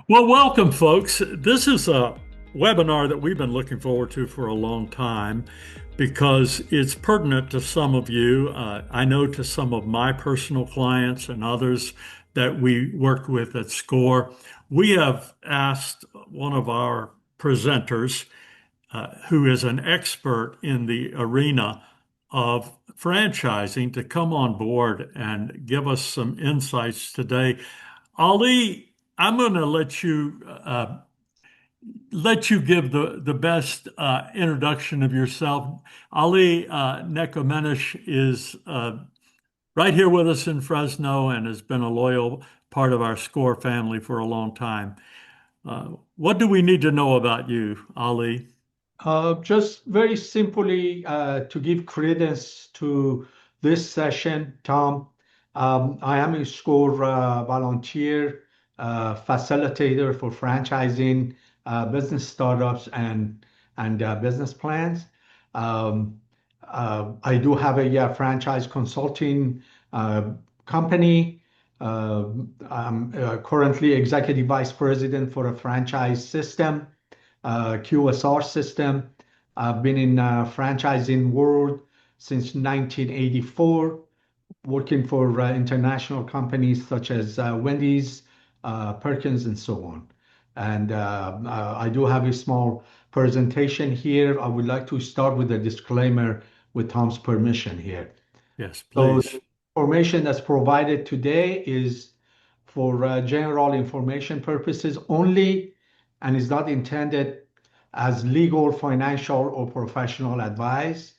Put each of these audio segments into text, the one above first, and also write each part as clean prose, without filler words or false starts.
Well, welcome, folks. This is a webinar that we've been looking forward to for a long time because it's pertinent to some of you. I know to some of my personal clients and others that we work with at SCORE. We have asked one of our presenters, who is an expert in the arena of franchising, to come on board and give us some insights today. Ali, I'm going to let you give the best introduction of yourself. Ali Nekomenish is right here with us in Fresno and has been a loyal part of our SCORE family for a long time. What do we need to know about you, Ali? Just very simply to give credence to this session, Tom, I am a SCORE volunteer, facilitator for franchising, business startups, and business plans. Um, I do have a franchise consulting company. I'm currently executive vice president for a franchise system, QSR system. I've been in franchising world since 1984, working for international companies such as Wendy's, Perkins, and so on. And I do have a small presentation here. I would like to start with a disclaimer with Tom's permission here. Yes, So please. the information that's provided today is for general information purposes only and is not intended as legal, financial, or professional advice.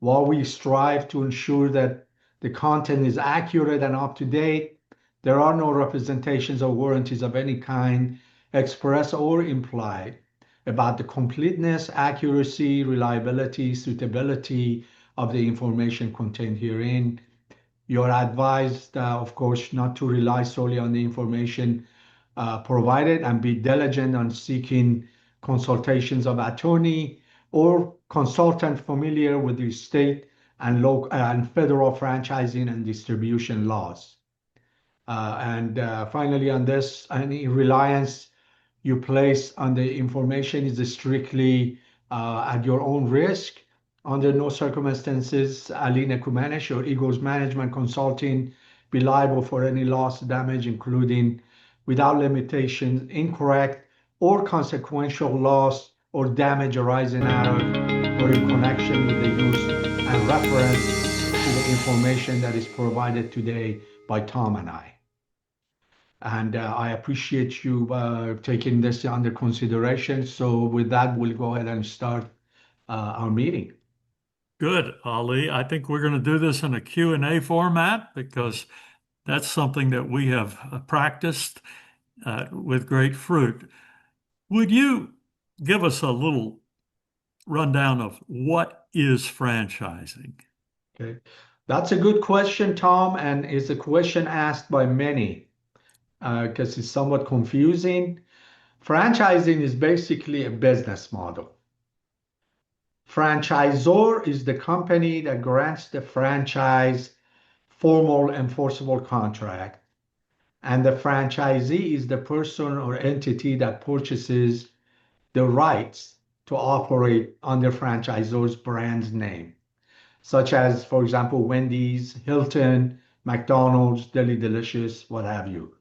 While we strive to ensure that the content is accurate and up to date, there are no representations or warranties of any kind, express or implied, about the completeness, accuracy, reliability, suitability of the information contained herein. You're advised, of course, not to rely solely on the information provided and be diligent on seeking consultations of attorney or consultant familiar with the state and local and federal franchising and distribution laws. And finally, on this, any reliance you place on the information is strictly at your own risk. Under no circumstances, Alina Kumanesh or Eagles Management Consulting be liable for any loss, damage, including without limitation, incorrect or consequential loss or damage arising out of or in connection with the use and reference to the information that is provided today by Tom and I. And I appreciate you taking this under consideration. So with that, we'll go ahead and start our meeting. Good, Ali. I think we're going to do this in a Q&A format because that's something that we have practiced with great fruit. Would you give us a little rundown of what is franchising? Okay. That's a good question, Tom, and it's a question asked by many because it's somewhat confusing. Franchising is basically a business model. Franchisor is the company that grants the franchise formal enforceable contract, and the franchisee is the person or entity that purchases the rights to operate under franchisor's brand name, such as, for example, Wendy's, Hilton, McDonald's, Deli Delicious, what have you.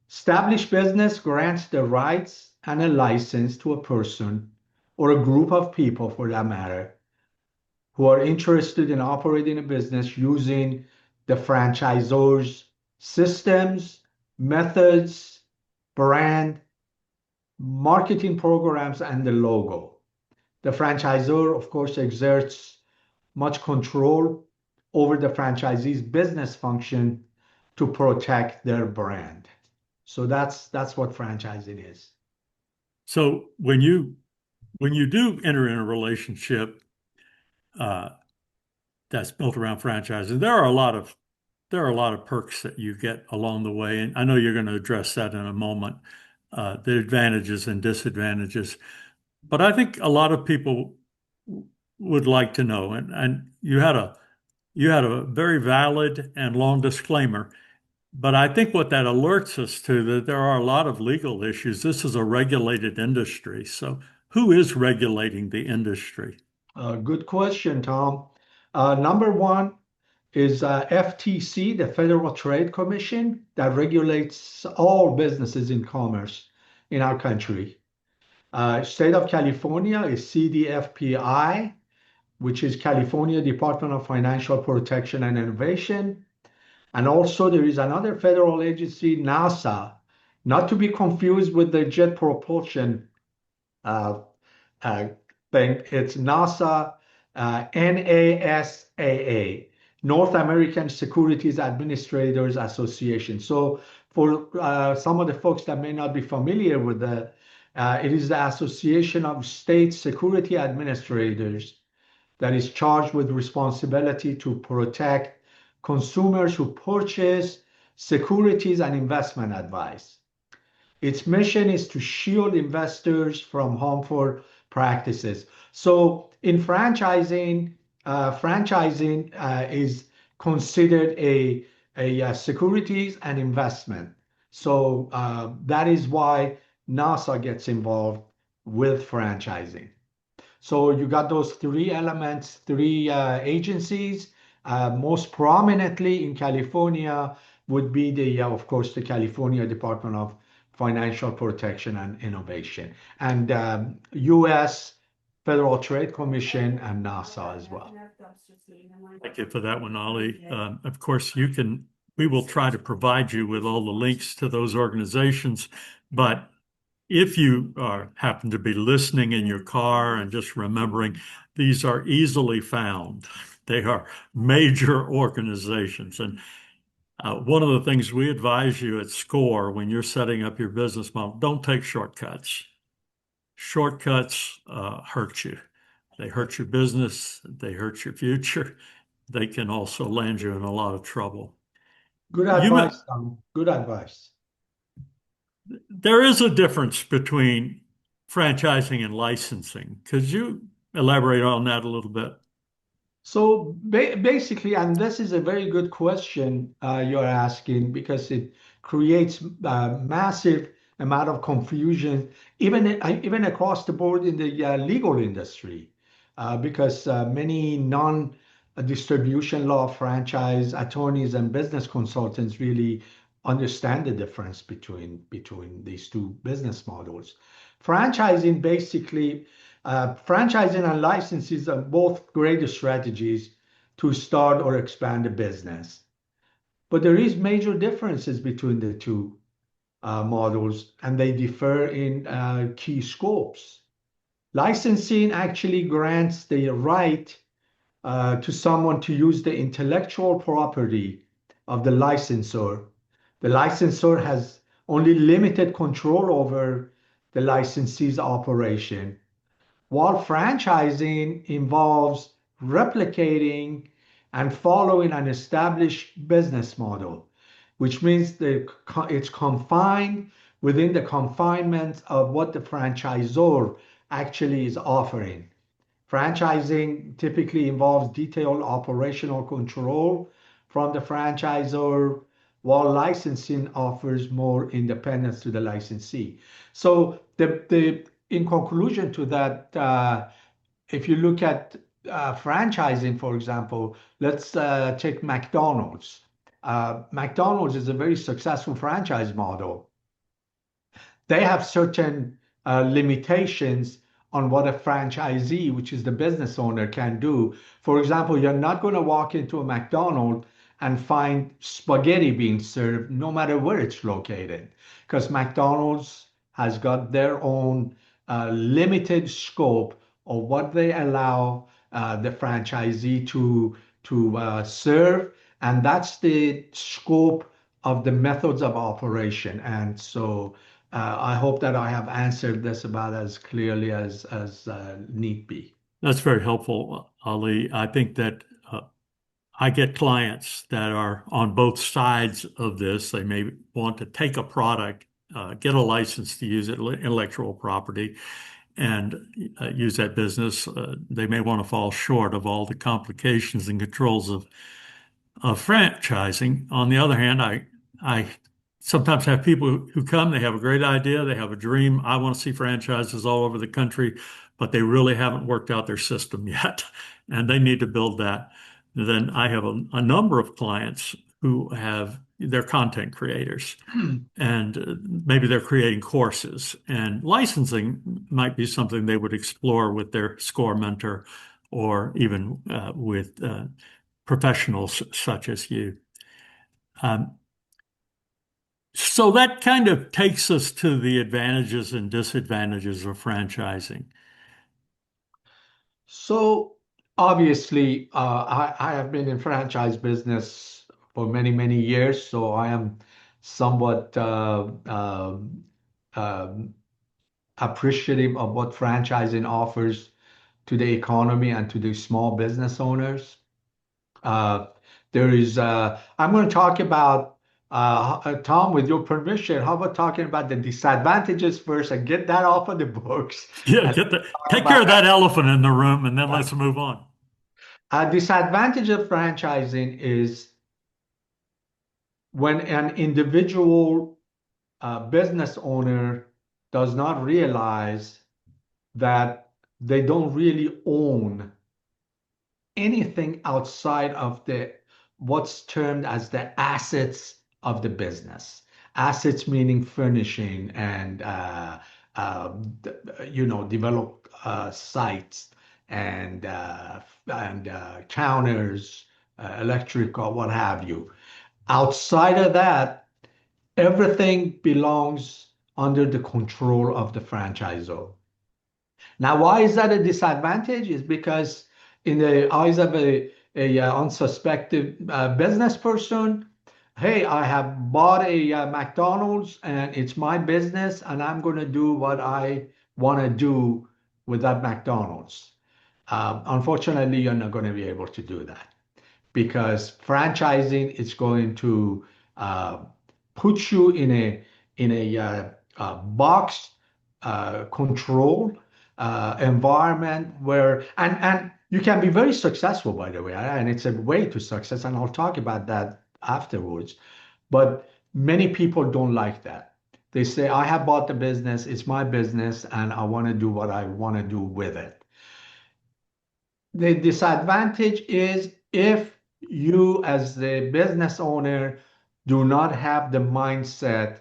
Established business grants the rights and a license to a person or a group of people, for that matter, who are interested in operating a business using the franchisor's systems, methods, brand, marketing programs, and the logo. The franchisor, of course, exerts much control over the franchisee's business function to protect their brand. So that's what franchising is. So when you do enter in a relationship uh, that's built around franchising, there are a lot of perks that you get along the way, and I know you're going to address that in a moment, the advantages and disadvantages. But I think a lot of people would like to know, and you had a very valid and long disclaimer. But I think what that alerts us to that there are a lot of legal issues. This is a regulated industry. So who is regulating the industry? Good question, Tom. Number one is FTC, the Federal Trade Commission, that regulates all businesses in commerce in our country. State of California is CDFPI, which is California Department of Financial Protection and Innovation. And also there is another federal agency, NASA, not to be confused with the Jet Propulsion uh, uh, thing. It's NASA, NASAA, North American Securities Administrators Association. So for some of the folks that may not be familiar with that, it is the Association of State Security Administrators that is charged with responsibility to protect consumers who purchase securities and investment advice. Its mission is to shield investors from harmful practices. So in franchising, is considered a securities and investment. So that is why NASA gets involved with franchising. So you got those three elements, three agencies. Most prominently in California would be of course, the California Department of Financial Protection and Innovation, and U.S. Federal Trade Commission and NASA as well. Thank you for that one, Ali. Of course, we will try to provide you with all the links to those organizations, but if you happen to be listening in your car and just remembering, these are easily found. They are major organizations. And one of the things we advise you at SCORE when you're setting up your business model, don't take shortcuts. Shortcuts hurt you. They hurt your business. They hurt your future. They can also land you in a lot of trouble. Good advice, Tom. Good advice. There is a difference between franchising and licensing. Could you elaborate on that a little bit? So basically, and this is a very good question you're asking because it creates a massive amount of confusion, even across the board in the legal industry, because many non-distribution law franchise attorneys and business consultants really understand the difference between these two business models. Franchising basically Franchising and licenses are both great strategies to start or expand a business. But there is major differences between the two models, and they differ in key scopes. Licensing actually grants the right to someone to use the intellectual property of the licensor. The licensor has only limited control over the licensee's operation, while franchising involves replicating and following an established business model, which means that it's confined within the confinements of what the franchisor actually is offering. Franchising typically involves detailed operational control from the franchisor, while licensing offers more independence to the licensee. So in conclusion to that, if you look at franchising, for example, let's take McDonald's. McDonald's is a very successful franchise model. They have certain limitations on what a franchisee, which is the business owner, can do. For example, you're not going to walk into a McDonald's and find spaghetti being served no matter where it's located, because McDonald's has got their own limited scope of what they allow the franchisee to serve, and that's the scope of the methods of operation. And so I hope that I have answered this about as clearly as need be. That's very helpful, Ali. I think that I get clients that are on both sides of this. They may want to take a product, get a license to use it, intellectual property, and use that business. They may want to fall short of all the complications and controls of franchising. On the other hand, I sometimes have people who come, they have a great idea, they have a dream. I want to see franchises all over the country, but they really haven't worked out their system yet, and they need to build that. Then I have a number of clients who have they're content creators and maybe they're creating courses and licensing might be something they would explore with their SCORE mentor or even with professionals such as you. Um, so that kind of takes us to the advantages and disadvantages of franchising. So obviously, I have been in franchise business for many, many years, so I am somewhat um, appreciative of what franchising offers to the economy and to the small business owners. Uh, I'm going to talk about, Tom, with your permission, how about talking about the disadvantages first and get that off of the books Yeah, and talk take care about of that elephant in the room and then let's move on. a disadvantage of franchising is when an individual business owner does not realize that they don't really own anything outside of the what's termed as the assets of the business. Assets meaning furnishing and uh, develop sites and counters, electrical, what have you. Outside of that, everything belongs under the control of the franchisor. Now, why is that a disadvantage? Is because in the eyes of a unsuspected business person, hey, I have bought a McDonald's and it's my business and I'm going to do what I want to do with that McDonald's. Unfortunately, you're not going to be able to do that because franchising is going to uh, put you in a box control environment where and you can be very successful, by the way, and it's a way to success, and I'll talk about that afterwards. But many people don't like that. They say, I have bought the business, it's my business, and I want to do what I want to do with it. The disadvantage is if you, as the business owner, do not have the mindset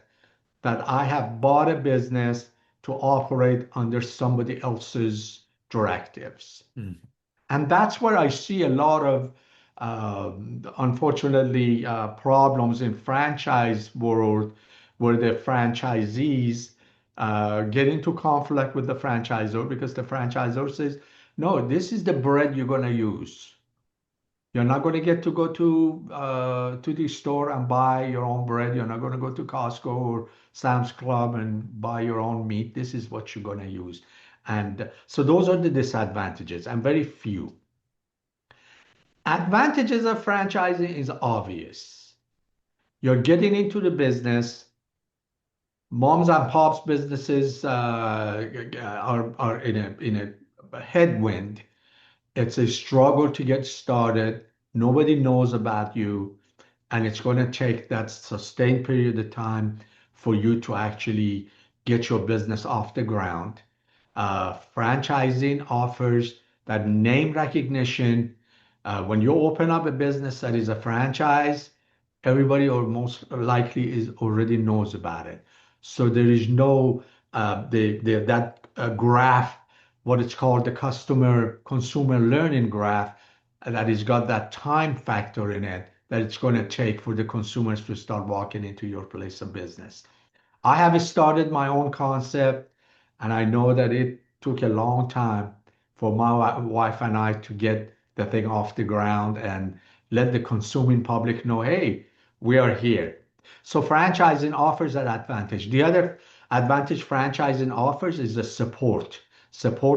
that I have bought a business to operate under somebody else's directives. Hmm. And that's where I see a lot of, unfortunately, problems in franchise world where the franchisees get into conflict with the franchisor because the franchisor says, no, this is the bread you're going to use. You're not going to get to go to the store and buy your own bread. You're not going to go to Costco or Sam's Club and buy your own meat. This is what you're going to use. And so those are the disadvantages and very few. Advantages of franchising is obvious. You're getting into the business. Moms and pops businesses are in a headwind. It's a struggle to get started. Nobody knows about you, and it's going to take that sustained period of time for you to actually get your business off the ground. Franchising offers that name recognition. When you open up a business that is a franchise, everybody or most likely is already knows about it. So there is no that graph, what it's called the customer consumer learning graph, that has got that time factor in it that it's going to take for the consumers to start walking into your place of business. I have started my own concept, and I know that it took a long time for my wife and I to get the thing off the ground and let the consuming public know, hey, we are here. So franchising offers that advantage. The other advantage franchising offers is the support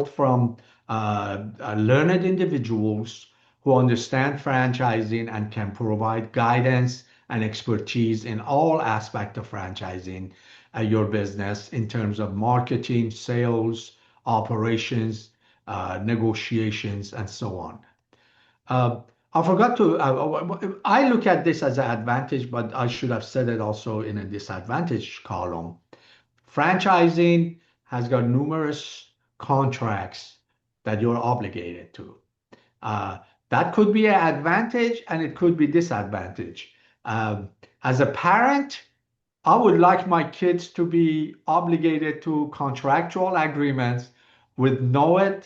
from learned individuals who understand franchising and can provide guidance and expertise in all aspects of franchising your business in terms of marketing, sales, operations, negotiations, and so on. Uh, I forgot to, I look at this as an advantage, but I should have said it also in a disadvantage column. Franchising has got numerous contracts that you're obligated to. Uh, that could be an advantage and it could be disadvantage. Um, as a parent, I would like my kids to be obligated to contractual agreements with known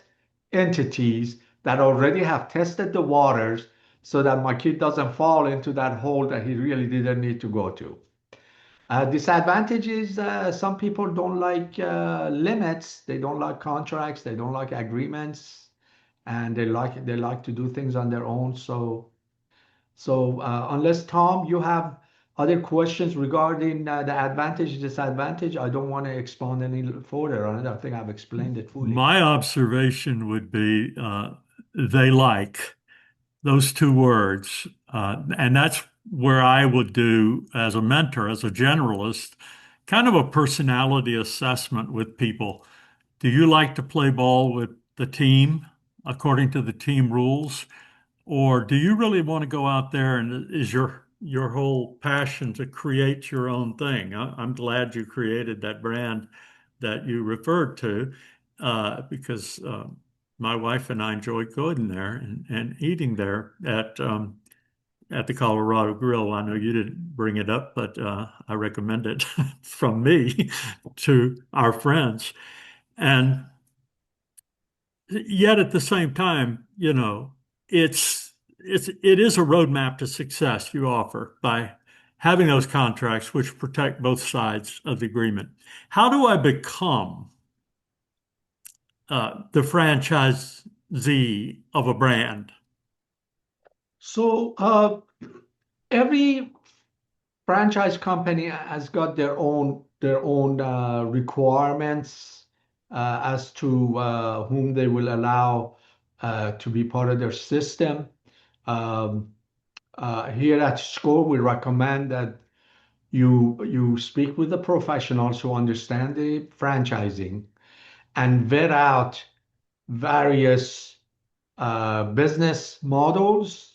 entities that already have tested the waters so that my kid doesn't fall into that hole that he really didn't need to go to. Disadvantage is some people don't like limits, they don't like contracts, they don't like agreements, and they like to do things on their own. So unless Tom, you have other questions regarding the advantage, disadvantage, I don't want to expand any further on it. I think I've explained it fully. My observation would be they like those two words. And that's where I would do, as a mentor, as a generalist, kind of a personality assessment with people. Do you like to play ball with the team according to the team rules? Or do you really want to go out there and is your whole passion to create your own thing? I'm glad you created that brand that you referred to because my wife and I enjoy going there and eating there at the Colorado Grill. I know you didn't bring it up, but I recommend it from me to our friends. And yet at the same time, it is a roadmap to success you offer by having those contracts which protect both sides of the agreement. How do I become the franchisee of a brand? So every franchise company has got their own requirements as to whom they will allow to be part of their system. Um, Here at SCORE, we recommend that you speak with the professionals who understand the franchising and vet out various business models.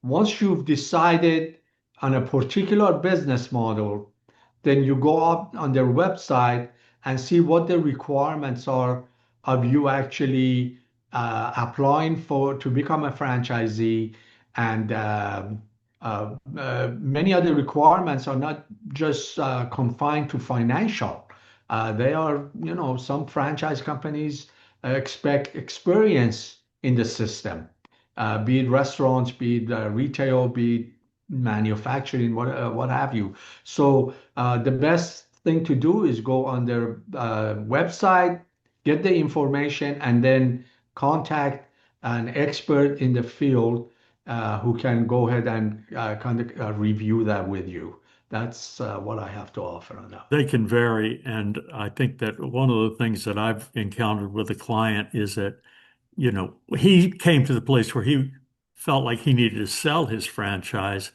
Once you've decided on a particular business model, then you go up on their website and see what the requirements are of you actually applying for to become a franchisee. And many other requirements are not just confined to financial. They are, some franchise companies expect experience in the system, be it restaurants, be it retail, be it manufacturing, what have you. So the best thing to do is go on their website, get the information, and then contact an expert in the field who can go ahead and kind of review that with you. That's what I have to offer on that. They can vary. And I think that one of the things that I've encountered with a client is that, he came to the place where he felt like he needed to sell his franchise.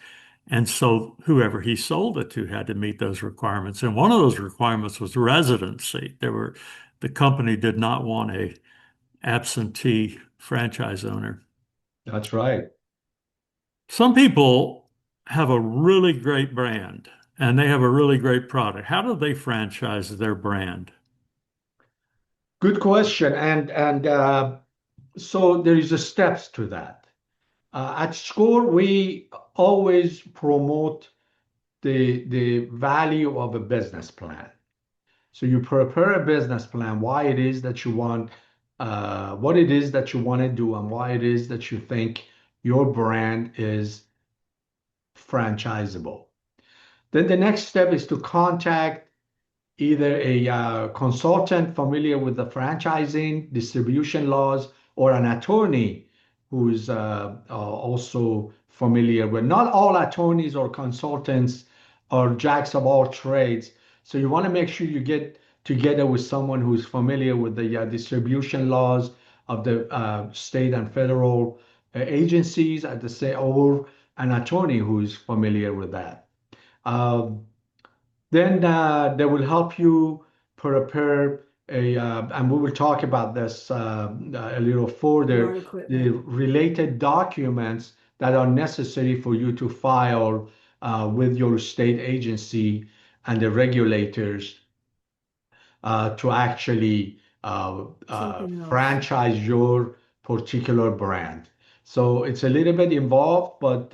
And so whoever he sold it to had to meet those requirements. And one of those requirements was residency. The company did not want a absentee franchise owner. That's right. Some people have a really great brand and they have a really great product. How do they franchise their brand? Good question. And so there is a steps to that. At SCORE, we always promote the value of a business plan. So you prepare a business plan, why it is that you want, what it is that you want to do, and why it is that you think your brand is franchisable. Then the next step is to contact either a consultant familiar with the franchising, distribution laws, or an attorney who's also familiar with. Not all attorneys or consultants are jacks of all trades. So you want to make sure you get together with someone who's familiar with the distribution laws of the state and federal agencies at the same, or an attorney who's familiar with that. Um, then they will help you prepare and we will talk about this a little further, the related documents that are necessary for you to file with your state agency and the regulators to actually franchise your particular brand. So it's a little bit involved, but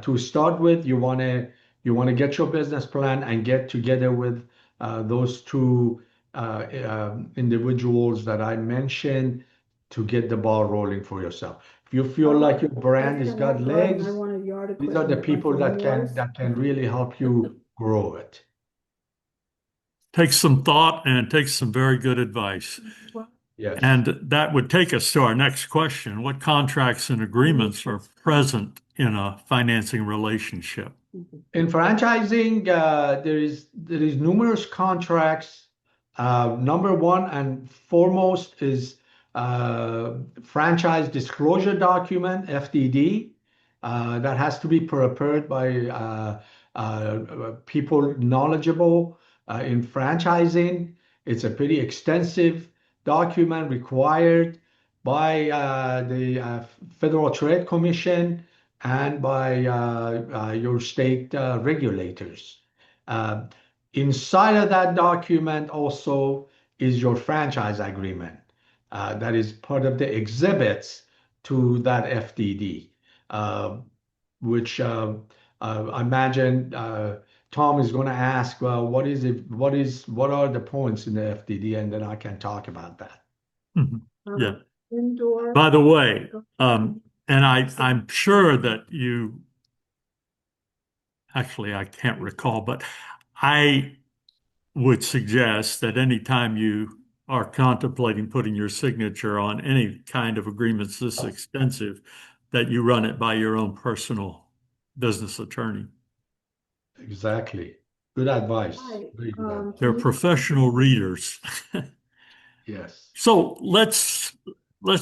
to start with, you want to get your business plan and get together with those two individuals that I mentioned to get the ball rolling for yourself. If you feel like your brand has got legs, these are the people that can really help you grow it. Takes some thought and takes some very good advice. Yes. And that would take us to our next question. What contracts and agreements are present in a financing relationship? In franchising, there is numerous contracts. Number one and foremost is franchise disclosure document (FDD) that has to be prepared by people knowledgeable in franchising. It's a pretty extensive document required by the Federal Trade Commission and by your state regulators. Uh, Inside of that document also is your franchise agreement. That is part of the exhibits to that FDD, which I imagine Tom is going to ask, well, what is it? What are the points in the FDD? And then I can talk about that. Mhm. Yeah. Indoor. By the way, and I'm sure that actually, I can't recall, but I would suggest that anytime you are contemplating putting your signature on any kind of agreements this extensive, that you run it by your own personal business attorney. Exactly. Good advice. Right. Very good advice. They're professional readers. Yes. So let's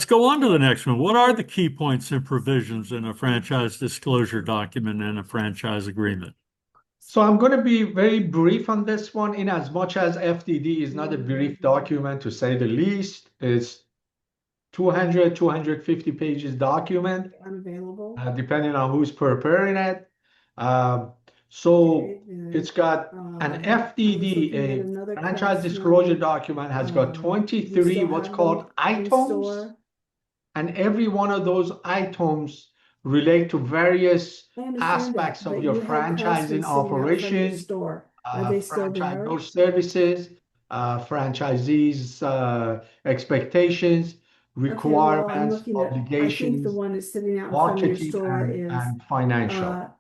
go on to the next one. What are the key points and provisions in a franchise disclosure document and a franchise agreement? So I'm going to be very brief on this one, in as much as FDD is not a brief document to say the least. It's 200, 250 pages document, Unavailable. depending on who's preparing it. So it's got an FDD, a franchise disclosure document, has got 23 what's called items, and every one of those items relate to various aspects of your franchising operations, franchisor services, franchisees' expectations, requirements, obligations, the one that's sitting out in front of your marketing, store is and financial.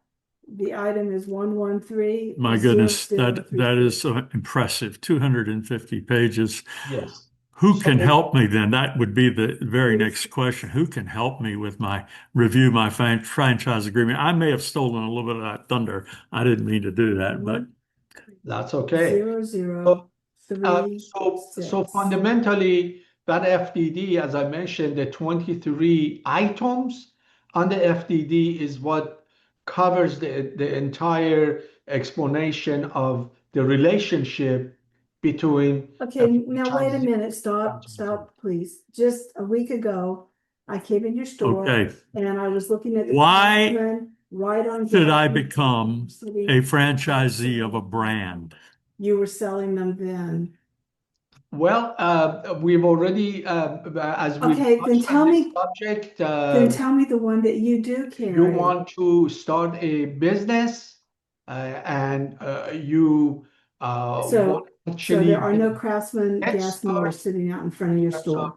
the item is 113. My goodness, that is impressive. 250 pages. Yes. Who can help me then? That would be the very next question. Who can help me with my franchise agreement? I may have stolen a little bit of that thunder. I didn't mean to do that, but That's okay. 0036. So fundamentally, that FDD, as I mentioned, the 23 items on the FDD is what covers the entire explanation of the relationship between. Okay, now wait a minute. Stop, please. Just a week ago, I came in your store okay. and I was looking at the Why Craftsman right on should I Gatsby become City. a franchisee of a brand? You were selling them then. Well, we've already, as we Okay, then tell me. subject, Then tell me the one that you do carry. you want to start a business, and you So actually there are no Craftsman Let's gas start mowers sitting out in front of your store.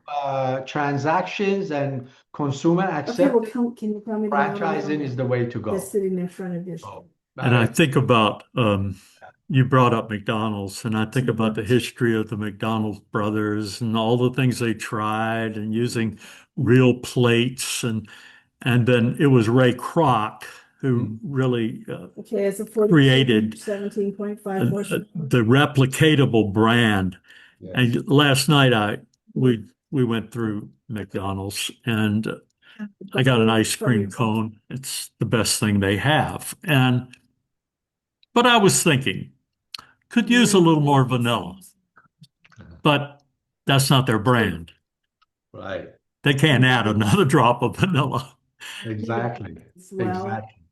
transactions and consumer Okay, acceptance. well, can you tell me the model Franchising is the way to go. that's sitting in front of your store? And I think about, you brought up McDonald's, and I think about the history of the McDonald's brothers and all the things they tried and using real plates. And then it was Ray Kroc who really Okay, it's a created 17.5 the replicatable brand. Yes. And last night we went through McDonald's and I got an ice cream cone. It's the best thing they have. But I was thinking, could use a little more vanilla, but that's not their brand. Right. They can't add another drop of vanilla. Exactly. Well, Exactly.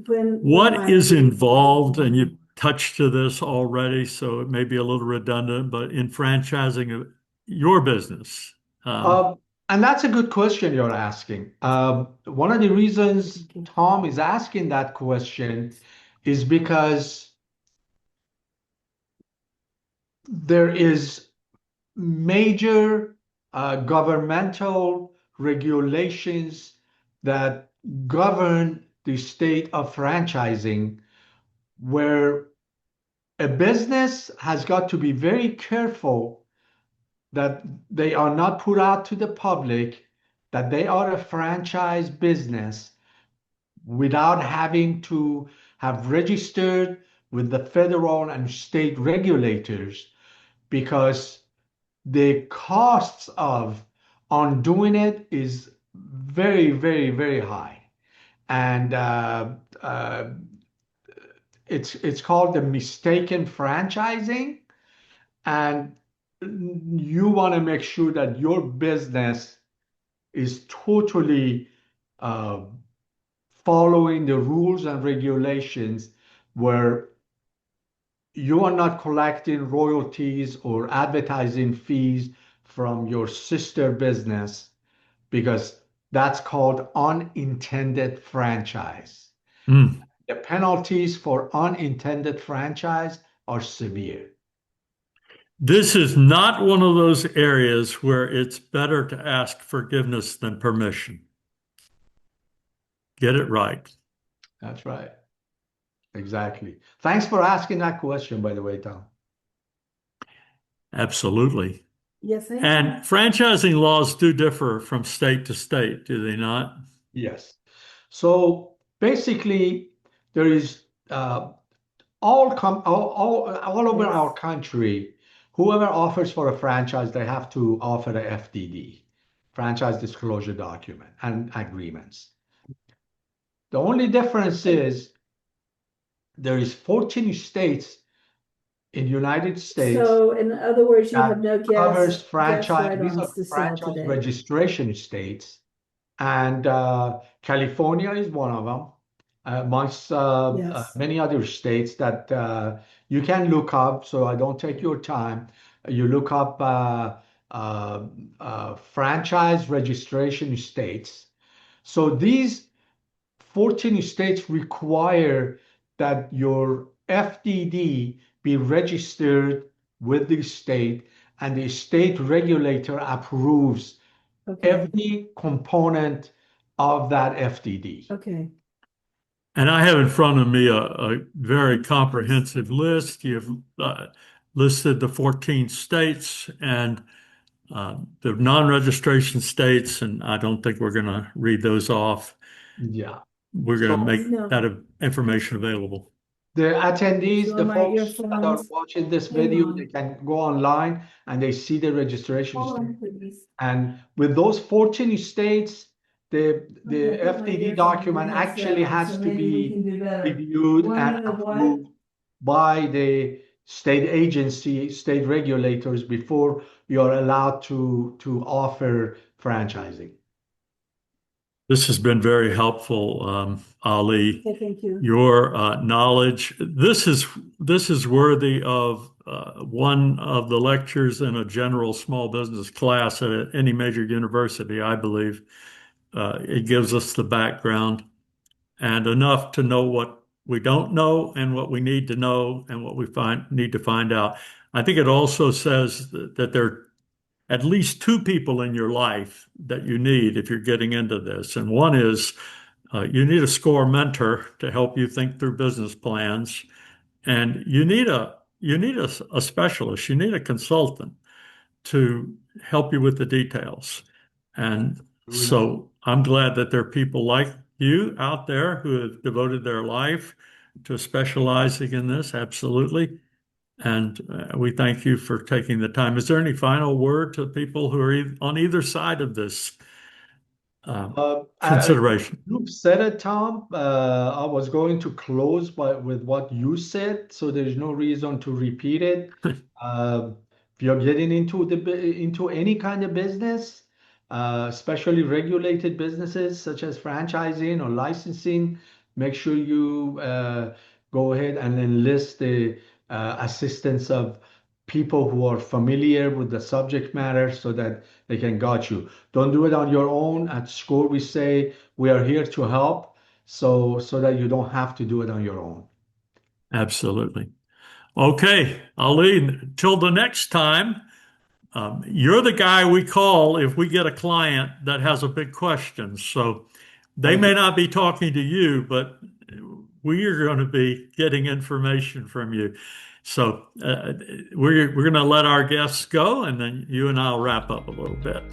when What my is involved, and you touched to this already, so it may be a little redundant, but in franchising of your business? Um, Um, and that's a good question you're asking. One of the reasons Tom is asking that question is because there is major governmental regulations that govern the state of franchising, where a business has got to be very careful that they are not put out to the public that they are a franchise business without having to have registered with the federal and state regulators, because the costs of undoing it is very, very, very high. And uh, it's called the mistaken franchising. And you want to make sure that your business is totally uh, following the rules and regulations, where you are not collecting royalties or advertising fees from your sister business, because that's called unintended franchise. hmm. The penalties for unintended franchise are severe. This is not one of those areas where it's better to ask forgiveness than permission. Get it right. That's right. Exactly. Thanks for asking that question, by the way, Tom. Absolutely. yes, I And am. franchising laws do differ from state to state, do they not? Yes. So basically, there is all over Yes. our country, whoever offers for a franchise, they have to offer a FDD, franchise disclosure document, and agreements. The only difference is there is 14 states in the United States So in other words, you have that no covers gas franchise. right These are ons to sell franchise today. registration states, and California is one of them, amongst Yes. many other states that you can look up. So I don't take your time. You look up uh, franchise registration states. So these 14 states require that your FDD be registered with the state, and the state regulator approves Okay. every component of that FDD. Okay. And I have in front of me a very comprehensive list. You've listed the 14 states and the non-registration states, and I don't think we're going to read those off. Yeah. We're going to So make No. that information available. the attendees, So the my folks that are earphones. watching this Hang video, on. they can go online and they see the registration Hold state. on, please. And with those 14 states, the Okay, put my FDD earphone, document my headset actually on, has so to maybe we be can do better. reviewed One and of what? approved by the state agency, state regulators, before you're allowed to offer franchising. This has been very helpful, Ali. Okay, thank you. Your knowledge. This is worthy of one of the lectures in a general small business class at any major university, I believe. It gives us the background and enough to know what we don't know and what we need to know and what we need to find out. I think it also says that there are at least two people in your life that you need if you're getting into this. And one is you need a SCORE mentor to help you think through business plans, and you need a specialist. You need a consultant to help you with the details. And so I'm glad that there are people like you out there who have devoted their life to specializing in this. Absolutely. And we thank you for taking the time. Is there any final word to people who are on either side of this consideration? You said it, Tom. I was going to close with what you said, so there's no reason to repeat it. If you're getting into any kind of business, especially regulated businesses such as franchising or licensing, make sure you go ahead and enlist the assistance of people who are familiar with the subject matter so that they can guide you. Don't do it on your own. At SCORE, we say we are here to help, so that you don't have to do it on your own. Absolutely. Okay, Ali, till the next time, you're the guy we call if we get a client that has a big question. So they Thank may you. not be talking to you, but we are going to be getting information from you. So we're going to let our guests go, and then you and I'll wrap up a little bit.